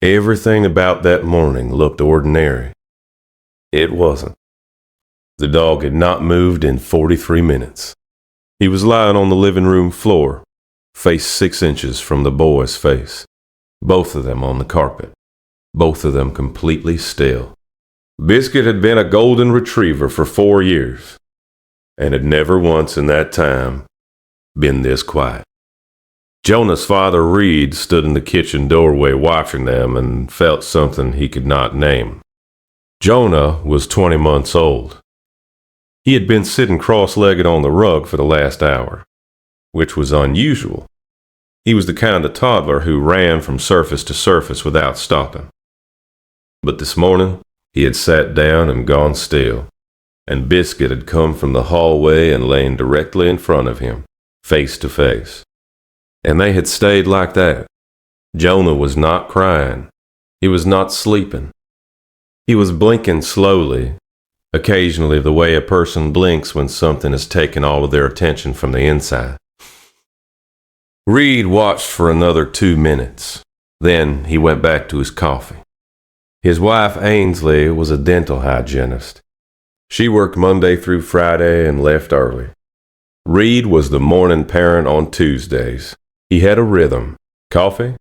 Everything about that morning looked ordinary. It wasn't. The dog had not moved in 43 minutes. He was lying on the living room floor, face 6 inches from the boy's face, both of them on the carpet, both of them completely still. Biscuit had been a golden retriever for 4 years, and had never once in that time been this quiet. Jonah's father, Reed, stood in the kitchen doorway watching them and felt something he could not name. Jonah was 20 months old. He had been sitting cross-legged on the rug for the last hour, which was unusual. He was the kind of toddler who ran from surface to surface without stopping. But this morning, he had sat down and gone still, and Biscuit had come from the hallway and lain directly in front of him, face to face. And they had stayed like that. Jonah was not crying. He was not sleeping. He was blinking slowly, occasionally the way a person blinks when something has taken all of their attention from the inside. Reed watched for another 2 minutes. Then he went back to his coffee. His wife, Ainsley, was a dental hygienist. She worked Monday through Friday and left early. Reed was the morning parent on Tuesdays. He had a rhythm. Coffee,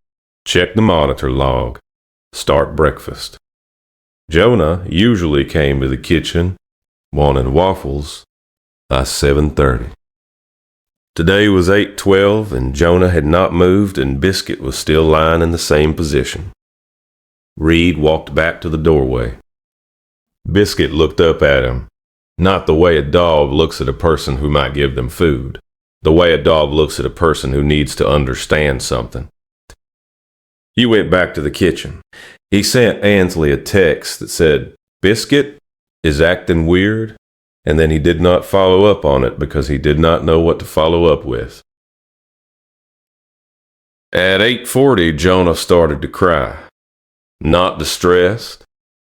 check the monitor log, start breakfast. Jonah usually came to the kitchen, wanting waffles, by 7:30. Today was 8:12, and Jonah had not moved, and Biscuit was still lying in the same position. Reed walked back to the doorway. Biscuit looked up at him, not the way a dog looks at a person who might give them food, the way a dog looks at a person who needs to understand something. He went back to the kitchen. He sent Ainsley a text that said, "Biscuit is acting weird," and then he did not follow up on it because he did not know what to follow up with. At 8:40, Jonah started to cry. Not distressed,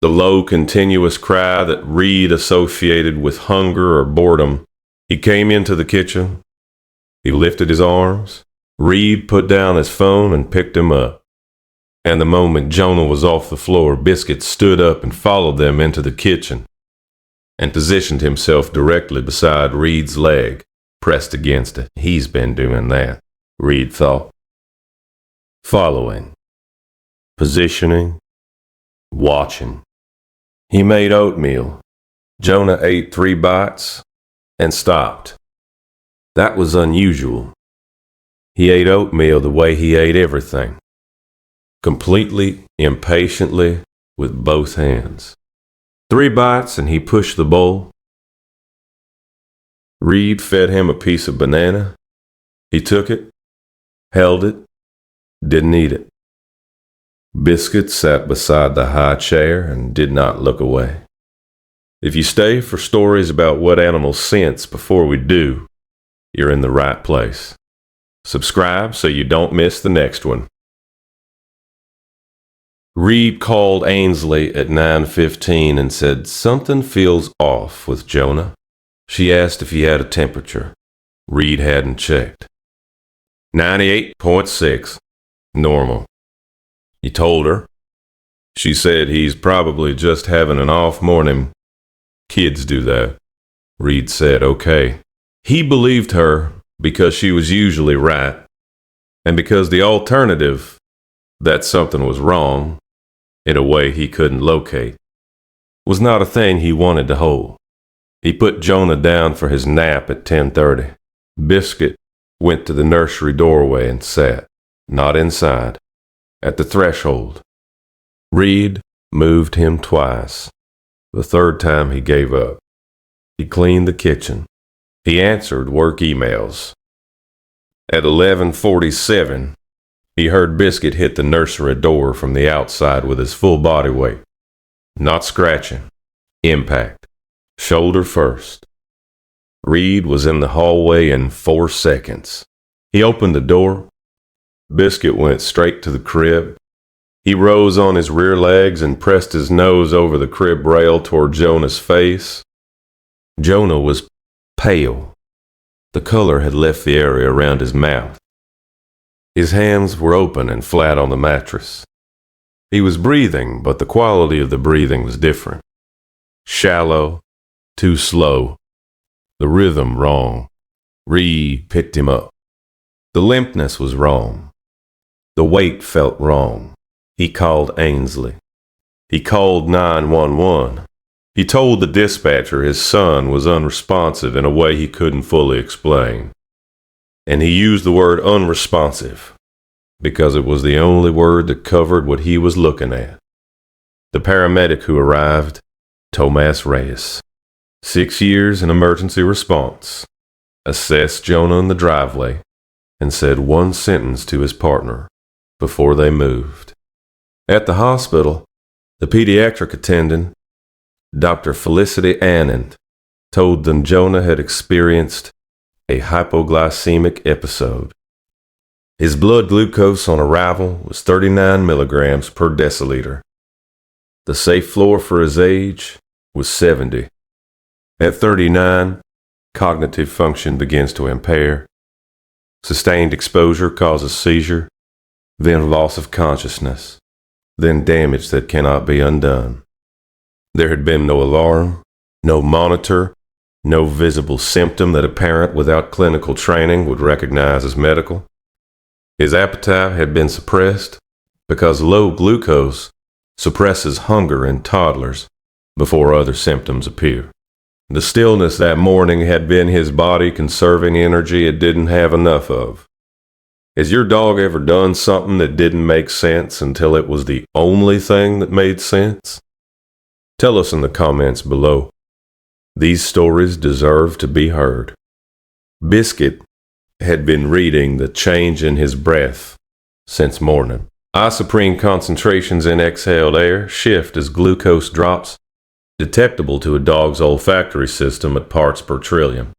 the low, continuous cry that Reed associated with hunger or boredom. He came into the kitchen. He lifted his arms. Reed put down his phone and picked him up. And the moment Jonah was off the floor, Biscuit stood up and followed them into the kitchen and positioned himself directly beside Reed's leg, pressed against it. He's been doing that, Reed thought. Following, positioning, watching. He made oatmeal. Jonah ate 3 bites and stopped. That was unusual. He ate oatmeal the way he ate everything. Completely, impatiently, with both hands. 3 bites and he pushed the bowl. Reed fed him a piece of banana. He took it, held it, didn't eat it. Biscuit sat beside the high chair and did not look away. If you stay for stories about what animals sense before we do, you're in the right place. Subscribe so you don't miss the next one. Reed called Ainsley at 9:15 and said something feels off with Jonah. She asked if he had a temperature. Reed hadn't checked. 98.6. Normal. He told her. She said he's probably just having an off morning. Kids do that. Reed said okay. He believed her because she was usually right, and because the alternative, that something was wrong, in a way he couldn't locate, was not a thing he wanted to hold. He put Jonah down for his nap at 10:30. Biscuit went to the nursery doorway and sat, not inside, at the threshold. Reed moved him twice. The third time he gave up. He cleaned the kitchen. He answered work emails. At 11:47, he heard Biscuit hit the nursery door from the outside with his full body weight. Not scratching. Impact. Shoulder first. Reed was in the hallway in 4 seconds. He opened the door. Biscuit went straight to the crib. He rose on his rear legs and pressed his nose over the crib rail toward Jonah's face. Jonah was pale. The color had left the area around his mouth. His hands were open and flat on the mattress. He was breathing, but the quality of the breathing was different. Shallow, too slow, the rhythm wrong. Reed picked him up. The limpness was wrong. The weight felt wrong. He called Ainsley. He called 911. He told the dispatcher his son was unresponsive in a way he couldn't fully explain. And he used the word unresponsive because it was the only word that covered what he was looking at. The paramedic who arrived, Tomas Reyes, 6 years in emergency response, assessed Jonah in the driveway and said one sentence to his partner before they moved. At the hospital, the pediatric attendant, Dr. Felicity Anand, told them Jonah had experienced a hypoglycemic episode. His blood glucose on arrival was 39 milligrams per deciliter. The safe floor for his age was 70. At 39, cognitive function begins to impair. Sustained exposure causes seizure, then loss of consciousness, then damage that cannot be undone. There had been no alarm, no monitor, no visible symptom that a parent without clinical training would recognize as medical. His appetite had been suppressed because low glucose suppresses hunger in toddlers before other symptoms appear. The stillness that morning had been his body conserving energy it didn't have enough of. Has your dog ever done something that didn't make sense until it was the only thing that made sense? Tell us in the comments below. These stories deserve to be heard. Biscuit had been reading the change in his breath since morning. Isoprene concentrations in exhaled air shift as glucose drops, detectable to a dog's olfactory system at parts per trillion.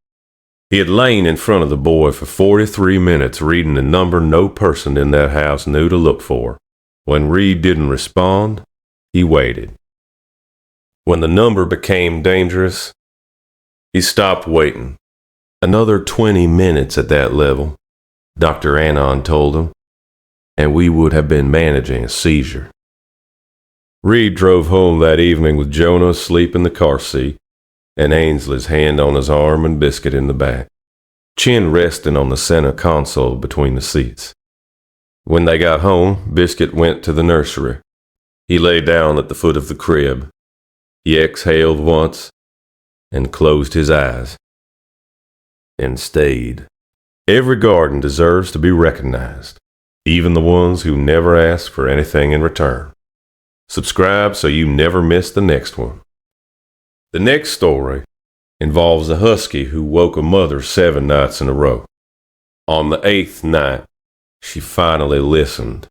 He had lain in front of the boy for 43 minutes reading the number no person in that house knew to look for. When Reed didn't respond, he waited. When the number became dangerous, he stopped waiting. Another 20 minutes at that level, Dr. Anand told him, and we would have been managing a seizure. Reed drove home that evening with Jonah asleep in the car seat and Ainsley's hand on his arm and Biscuit in the back, chin resting on the center console between the seats. When they got home, Biscuit went to the nursery. He lay down at the foot of the crib. He exhaled once and closed his eyes and stayed. Every garden deserves to be recognized, even the ones who never ask for anything in return. Subscribe so you never miss the next one. The next story involves a husky who woke a mother 7 nights in a row. On the 8th night, she finally listened